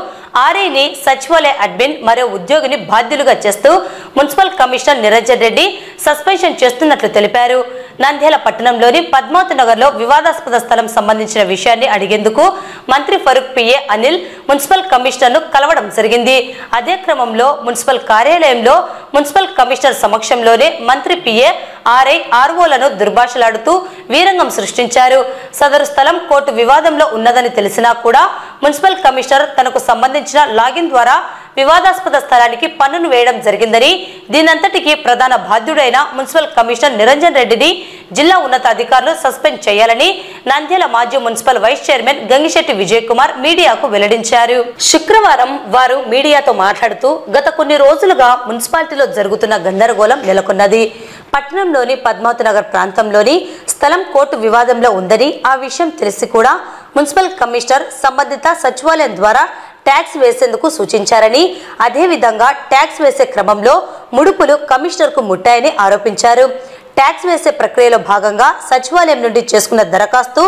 ఆర్ఐని, సచివాలయ అడ్మిన్ మరో ఉద్యోగిని బాధ్యులుగా చేస్తూ municipal commissioner Niranjan Reddy suspension చేస్తున్నట్లు తెలిపారు. నంద్యాల పట్టణంలోని పద్మావతి నగర్ లో వివాదాస్పద స్థలం సంబంధించిన విషయాన్ని అడిగేందుకు మంత్రి Farooq PA Anil municipal commissioner ను కలవడం జరిగింది. అదే క్రమంలో మున్సిపల్ కార్యాలయంలో మున్సిపల్ కమిషనర్ సమక్షంలోనే మంత్రి పిఏ, ఆర్ఐ, ఆర్ఓలను దుర్భాషలాడుతూ వీరంగం సృష్టించారు. సదరు స్థలం కోర్టు వివాదంలో ఉన్నదని తెలిసినా కూడా మున్సిపల్ కమిషనర్ తనకు సంబంధించిన లాగిన్ ద్వారా వివాదాస్పద స్థలానికి పన్నును వేయడం జరిగిందని, దీనంతటికీ ప్రధాన బాధ్యుడైన మున్సిపల్ కమిషనర్ నిరంజన్ రెడ్డిని జిల్లా ఉన్నతాధికారులు సస్పెండ్ చేయాలని నంద్యాల మాజీ municipal vice chairman Gangisetti Vijay Kumar మీడియాకు వెల్లడించారు. శుక్రవారం వారు మీడియాతో మాట్లాడుతూ గత కొన్ని రోజులుగా మున్సిపాలిటీలో జరుగుతున్న గందరగోళం నెలకొన్నది. పట్టణంలోని పద్మావతి నగర్ ప్రాంతంలోని స్థలం కోర్టు వివాదంలో ఉందని, ఆ విషయం తెలిసి కూడా మున్సిపల్ కమిషనర్ సంబంధిత సచివాలయం ద్వారా ట్యాక్స్ వేసేందుకు సూచించారని, అదేవిధంగా ట్యాక్స్ వేసే క్రమంలో ముడుపులు కమిషనర్కు ముట్టాయని ఆరోపించారు. ట్యాక్స్ వేసే ప్రక్రియలో భాగంగా సచివాలయం నుండి చేసుకున్న దరఖాస్తు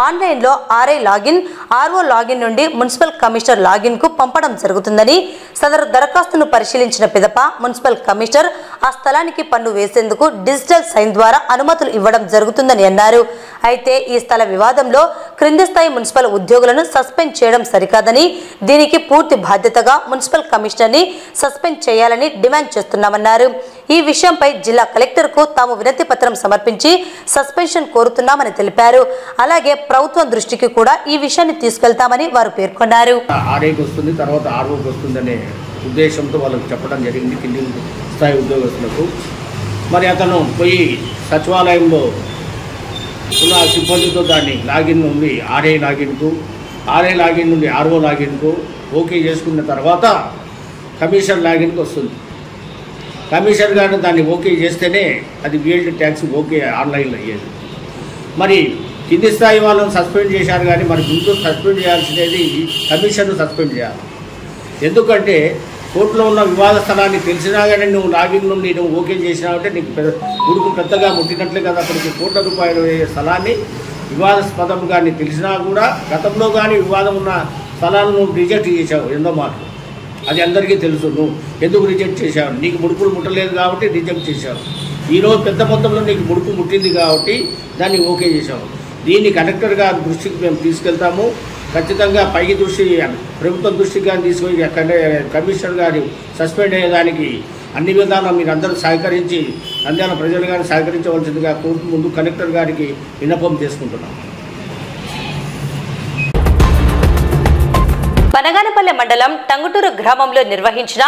ఆన్లైన్లో ఆర్ఐ లాగిన్, ఆర్ఓ లాగిన్ నుండి మున్సిపల్ కమిషనర్ లాగిన్ కు పంపడం జరుగుతుందని, సదరు దరఖాస్తును పరిశీలించిన పిదప మున్సిపల్ కమిషనర్ ఆ స్థలానికి పన్ను వేసేందుకు డిజిటల్ సైన్ ద్వారా అనుమతులు ఇవ్వడం జరుగుతుందని అన్నారు. అయితే ఈ స్థల వివాదంలో క్రింది స్థాయి మున్సిపల్ ఉద్యోగులను సస్పెండ్ చేయడం సరికాదని, దీనికి పూర్తి బాధ్యతగా మున్సిపల్ కమిషనర్ ని సస్పెండ్ చేయాలని డిమాండ్ చేస్తున్నామన్నారు. ఈ విషయంపై జిల్లా కలెక్టర్ కు తాము వినతి పత్రం సమర్పించి సస్పెన్షన్ కోరుతున్నామని తెలిపారు. అలాగే ప్రభుత్వం దృష్టికి కూడా ఈ విషయాన్ని తీసుకెళ్తామని వారు పేర్కొన్నారు. ఆర్ఐకి వస్తుంది, తర్వాత ఆర్ఓకి వస్తుందనే ఉద్దేశంతో వాళ్ళకి చెప్పడం జరిగింది కింది స్థాయి ఉద్యోగస్తులకు. మరి అతను పోయి సచివాలయంలో ఉన్న సిబ్బందితో దాన్ని లాగిన్ నుండి ఆర్ఐ లాగిన్కు, ఆర్ఐ లాగిన్ నుండి ఆర్ఓ లాగిన్కు ఓకే చేసుకున్న తర్వాత కమిషన్ లాగిన్కి వస్తుంది. కమిషనర్ గారు దాన్ని ఓకే చేస్తేనే అది వీల్డ్ ట్యాక్స్ ఓకే ఆన్లైన్లో అయ్యేది. మరి కింది స్థాయి వాళ్ళని సస్పెండ్ చేశారు, కానీ మరి ముందు సస్పెండ్ చేయాల్సినది కమిషన్ను సస్పెండ్ చేయాలి. ఎందుకంటే కోర్టులో ఉన్న వివాద స్థలాన్ని తెలిసినా కానీ నువ్వు లాగిన్ నుండి నువ్వు ఓకే చేసినావంటే నీకు ఉడుకు పెద్దగా ముట్టినట్లే కదా. అప్పటికి కోట్ల రూపాయలు స్థలాన్ని వివాదాస్పదం కానీ తెలిసినా కూడా గతంలో కానీ వివాదం ఉన్న స్థలాలను నువ్వు రిజెక్ట్ చేశావు ఎన్నో మాటలు. అది అందరికీ తెలుసు. నువ్వు ఎందుకు రిజెక్ట్ చేశావు? నీకు ముడుపులు ముట్టలేదు కాబట్టి రిజెక్ట్ చేశావు. ఈరోజు పెద్ద మొత్తంలో నీకు ముడుపు ముట్టింది కాబట్టి దాన్ని ఓకే చేశావు. దీన్ని కలెక్టర్ గారి దృష్టికి మేము తీసుకెళ్తాము. ఖచ్చితంగా పైకి దృష్టి ప్రభుత్వం దృష్టికి కానీ తీసుకొని కమిషనర్ గారు సస్పెండ్ అయ్యేదానికి అన్ని విధాలా మీరు అందరూ సహకరించి నంద్యాల ప్రజలు గారిని సహకరించవలసిందిగా కోర్టు ముందు కలెక్టర్ గారికి విన్నపం చేసుకుంటున్నాం. బనగానపల్లె మండలం టంగుటూరు గ్రామంలో నిర్వహించిన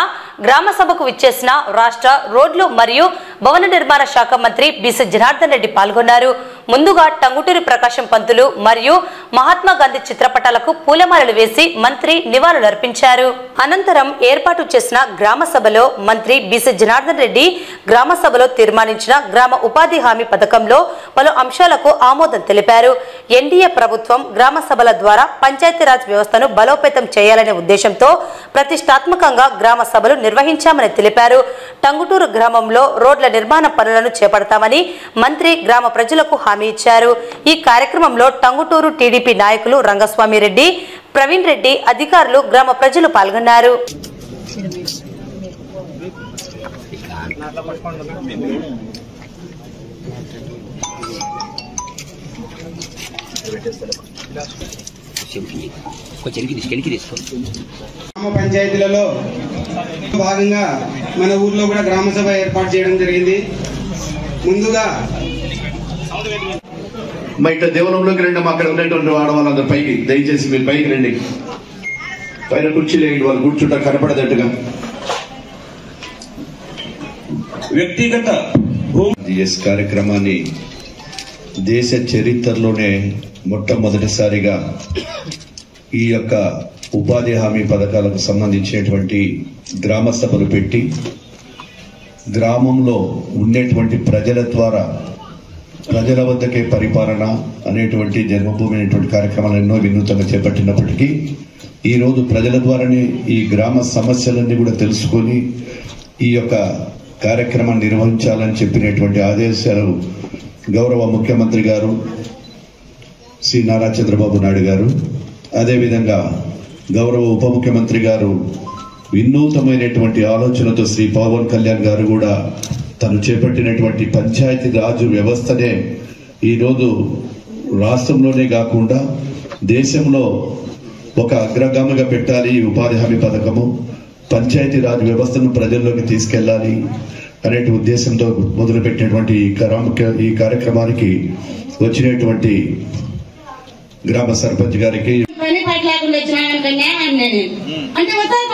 గ్రామ సభకు విచ్చేసిన రాష్ట్ర రోడ్లు మరియు భవన నిర్మాణ శాఖ మంత్రి బీసీ జనార్దన్ రెడ్డి పాల్గొన్నారు. ముందుగా టంగుటూరి ప్రకాశం పంతులు మరియు మహాత్మా గాంధీ చిత్రపటాలకు పూలమాలలు వేసి మంత్రి నివాళులర్పించారు. అనంతరం ఏర్పాటు చేసిన గ్రామ సభలో మంత్రి బీసీ జనార్దన్ రెడ్డి గ్రామ సభలో తీర్మానించిన గ్రామ ఉపాధి హామీ పథకంలో పలు అంశాలకు ఆమోదం తెలిపారు. ఎన్డీఏ ప్రభుత్వం గ్రామ సభల ద్వారా పంచాయతీరాజ్ వ్యవస్థను బలోపేతం చేయాలనే ఉద్దేశంతో ప్రతిష్టాత్మకంగా గ్రామ సభలు నిర్వహించామని తెలిపారు. టంగుటూరు గ్రామంలో రోడ్ల నిర్మాణ పనులను చేపడతామని మంత్రి గ్రామ ప్రజలకు హామీ ఇచ్చారు. ఈ కార్యక్రమంలో టంగుటూరు టీడీపీ నాయకులు రంగస్వామి రెడ్డి, ప్రవీణ్ రెడ్డి, అధికారులు, గ్రామ ప్రజలు పాల్గొన్నారు. గ్రామ పంచాయతీలలో భాగంగా మన ఊర్లో కూడా గ్రామ సభ ఏర్పాటు చేయడం జరిగింది. ముందుగా ఇట్లా దేవలంలోకి రండి. అక్కడ ఉన్నటువంటి ఆడవాళ్ళందరూ పైకి దయచేసి మీరు పైకి రండి. పైన కుర్చీలు వేయండి, వాళ్ళు కూర్చుంటా కనపడదట్టుగా. వ్యక్తిగత భూమి కార్యక్రమాన్ని దేశ చరిత్రలోనే మొట్టమొదటిసారిగా ఈ యొక్క ఉపాధి హామీ పథకాలకు సంబంధించినటువంటి గ్రామ సభలు పెట్టి గ్రామంలో ఉండేటువంటి ప్రజల ద్వారా ప్రజల వద్దకే పరిపాలన అనేటువంటి జన్మభూమి అనేటువంటి కార్యక్రమాలు ఎన్నో వినూతంగా చేపట్టినప్పటికీ ఈరోజు ప్రజల ద్వారానే ఈ గ్రామ సమస్యలన్నీ కూడా తెలుసుకొని ఈ యొక్క కార్యక్రమాన్ని నిర్వహించాలని చెప్పినటువంటి ఆదేశాలు గౌరవ ముఖ్యమంత్రి గారు శ్రీ నారా చంద్రబాబు నాయుడు గారు, అదేవిధంగా గౌరవ ఉప ముఖ్యమంత్రి గారు వినూతమైనటువంటి ఆలోచనతో శ్రీ పవన్ కళ్యాణ్ గారు కూడా తను చేపట్టినటువంటి పంచాయతీ రాజు వ్యవస్థనే ఈరోజు రాష్ట్రంలోనే కాకుండా దేశంలో ఒక అగ్రగామిగా పెట్టాలి. ఈ ఉపాధి హామీ పథకము పంచాయతీ రాజ్ వ్యవస్థను ప్రజల్లోకి తీసుకెళ్లాలి అనే ఉద్దేశంతో మొదలుపెట్టినటువంటి ఈ కార్యక్రమానికి వచ్చినటువంటి గ్రామ సర్పంచ్ గారికి పని పాట లేకుండా వచ్చినా అంటే వస్తాను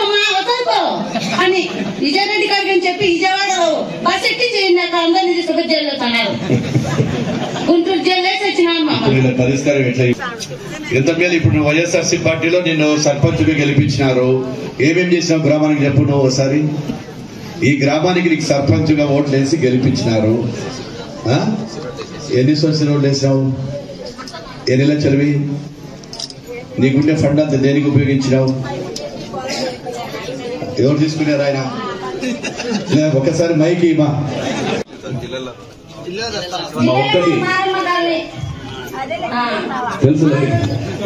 అని విజయరెడ్డి గారికి అని చెప్పి విజయవాడ బస్ ఎక్కి చేయండి అందరినీ తీసుకుని జైల్లో తన్నారు. గుంటూరు జైలు వేసి వచ్చినా పరిష్కారం ఎట్లా ఎంత మేలు. ఇప్పుడు వైఎస్ఆర్సీ పార్టీలో నిన్ను సర్పంచ్ గా గెలిపించినారు, ఏమేం చేసినావు గ్రామానికి చెప్పు నువ్వు ఒకసారి. ఈ గ్రామానికి నీకు సర్పంచ్ గా ఓట్లు వేసి గెలిపించినారు, ఎన్ని సంవత్సరాలు ఓట్లు వేసినావు, ఎన్ని లక్షలవి, నీకుండే ఫండ్ అంతా దేనికి ఉపయోగించినావు, ఎవరు తీసుకున్నారు ఆయన? ఒకసారి మైకి మా ఒక్కటి తెలుసు.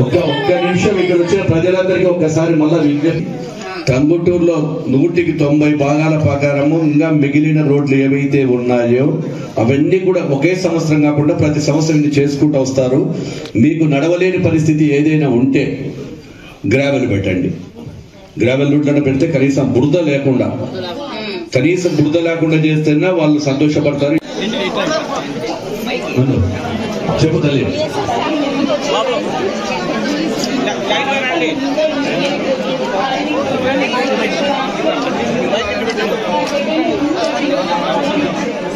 ఒక్క నిమిషం ఇక్కడ వచ్చిన ప్రజలందరికీ ఒక్కసారి మళ్ళా విజ్ఞప్తి. టంగుటూరులో 190 భాగాల ప్రకారము ఇంకా మిగిలిన రోడ్లు ఏవైతే ఉన్నాయో అవన్నీ కూడా ఒకే సంవత్సరం కాకుండా ప్రతి సంవత్సరం ఇది చేసుకుంటూ వస్తారు. మీకు నడవలేని పరిస్థితి ఏదైనా ఉంటే గ్రావెల్ పెట్టండి. గ్రావెల్ రూట్లను పెడితే కనీసం బురద లేకుండా చేస్తేనే వాళ్ళు సంతోషపడతారు. చెప్పు తల్లి.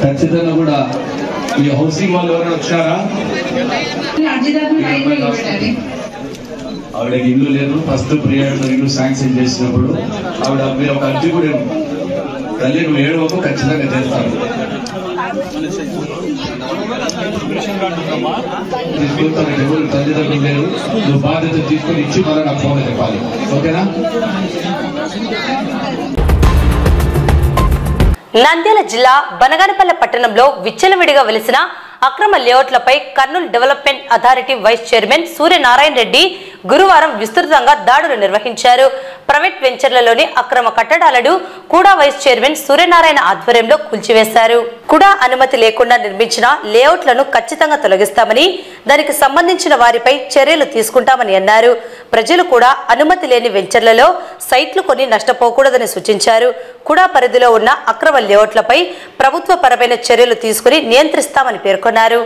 ఖచ్చితంగా కూడా ఈ హౌసింగ్ వాళ్ళు ఎవరైనా వచ్చారా? ఆవిడకి ఇల్లు లేదు. ఫస్ట్ ప్రియారిటీ ఇల్లు శాంక్షన్ చేసినప్పుడు ఆవిడ మీరు ఒక అర్జీ కూడా తల్లి నువ్వు 7 వరకు ఖచ్చితంగా చేస్తాను. తీసుకుంటాను, ఎవరు తల్లిదండ్రులు లేరు, నువ్వు బాధ్యత తీసుకొని ఇచ్చి మళ్ళీ నాకు ఫోన్ చెప్పాలి, ఓకేనా? నంద్యాల జిల్లా బనగానపల్లె పట్టణంలో విచ్చలవిడిగా వెలిసిన అక్రమ లేఅవుట్లపై Kurnool development authority vice chairman Suryanarayana Reddy గురువారం విస్తృతంగా దాడులు నిర్వహించారు. ప్రైవేట్ వెంచర్లలోని అక్రమ కట్టడాలను కూడా వైస్ చైర్మన్ సూర్యనారాయణ ఆధ్వర్యంలో కూల్చివేశారు. కూడా అనుమతి లేకుండా నిర్మించిన లేఅవుట్లను ఖచ్చితంగా తొలగిస్తామని, దానికి సంబంధించిన వారిపై చర్యలు తీసుకుంటామని అన్నారు. ప్రజలు కూడా అనుమతి లేని వెంచర్లలో సైట్లు కొని నష్టపోకూడదని సూచించారు. కూడా పరిధిలో ఉన్న అక్రమ లేఅవుట్లపై ప్రభుత్వ పరమైన చర్యలు తీసుకుని నియంత్రిస్తామని పేర్కొన్నారు.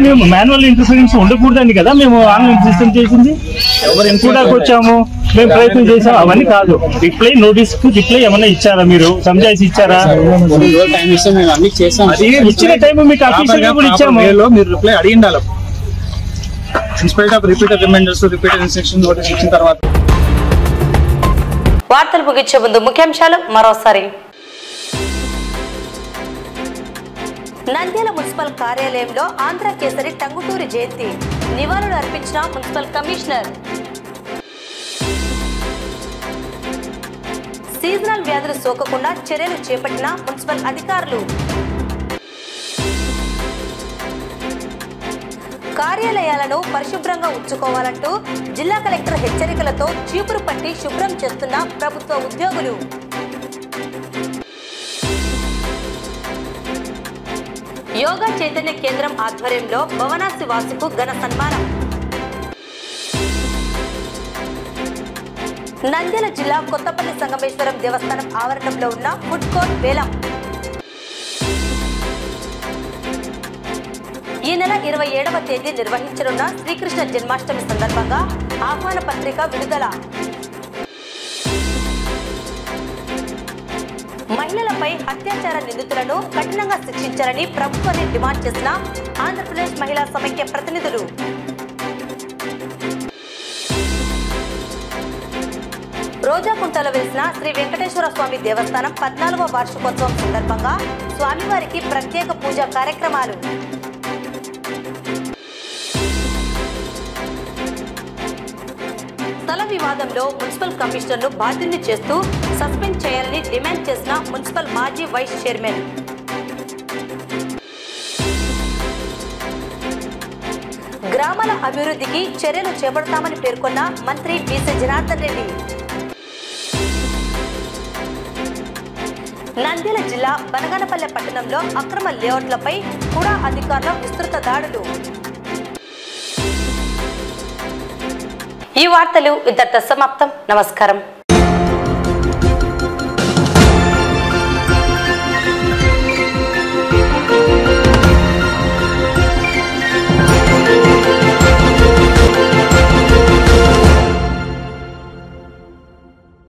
మేము మాన్యువల్ ఇంటర్ఫరెన్స్ ఉండకూడదండి కదా మేము ఆన్లైన్ సిస్టమ్ చేసింది. కూడా వచ్చాము, మేము ప్రయత్నం చేసాము, అవన్నీ కాదు. రిప్లై నోటీస్ కు రిప్లై ఏమన్నా ఇచ్చారా, మీరు సంజాయిస్ ఇచ్చారా? ఇచ్చిన టైం మీకు అఫీషియల్ గా కూడా ఇచ్చాము. మీరు రిప్లై అడిగిండాలి. In spite of repeated reminders, repeated instruction notice ఇచ్చిన తర్వాత. వార్తలు ముగించే ముందు ముఖ్యాంశాలు మరోసారి. నంద్యాల మున్సిపల్ కార్యాలయంలో ఆంధ్ర కేసరి టంగుటూరి జయంతి నివాళులు అర్పించిన మున్సిపల్ కమిషనర్. సీజనల్ వ్యాధులు సోకకుండా చర్యలు చేపట్టిన మున్సిపల్ అధికారులు. కార్యాలయాలను పరిశుభ్రంగా ఉంచుకోవాలంటూ జిల్లా కలెక్టర్ హెచ్చరికలతో చీపురు పట్టి శుభ్రం చేస్తున్న ప్రభుత్వ ఉద్యోగులు. యోగా చైతన్య కేంద్రం ఆధ్వర్యంలో భవనాసి వాసుకు ఘన సన్మానం. నంద్యాల జిల్లా కొత్తపల్లి సంగమేశ్వరం దేవస్థానం ఆవరణంలో ఉన్న ఫుడ్ కోర్ట్ వేలం. ఈ నెల 27వ తేదీ నిర్వహించనున్న శ్రీకృష్ణ జన్మాష్టమి సందర్భంగా ఆహ్వాన పత్రిక విడుదల. మహిళలపై అత్యాచార నిందితులను కఠినంగా శిక్షించాలని ప్రభుత్వాన్ని డిమాండ్ చేసిన ఆంధ్రప్రదేశ్ మహిళా సమైక్య ప్రతినిధులు. రోజాకుంటలో వెలిసిన శ్రీ వెంకటేశ్వర స్వామి దేవస్థానం 14వ వార్షికోత్సవం సందర్భంగా స్వామివారికి ప్రత్యేక పూజా కార్యక్రమాలు. స్థల వివాదంలో మున్సిపల్ కమిషనర్ను బాధ్యుల్ని చేస్తూ సస్పెండ్ చేయాలని డిమాండ్ చేసిన మున్సిపల్ మాజీ వైస్ చైర్మన్. గ్రామాల అభివృద్ధికి చర్యలు చేపడతామని పేర్కొన్న మంత్రి బీసీ జనార్దన్ రెడ్డి. నంద్యాల జిల్లా బనగానపల్లె పట్టణంలో అక్రమ లేఅవుట్లపై కూడా అధికారుల విస్తృత దాడులు. ఈ వార్తలు ఇంతటితో సమాప్తం. నమస్కారం.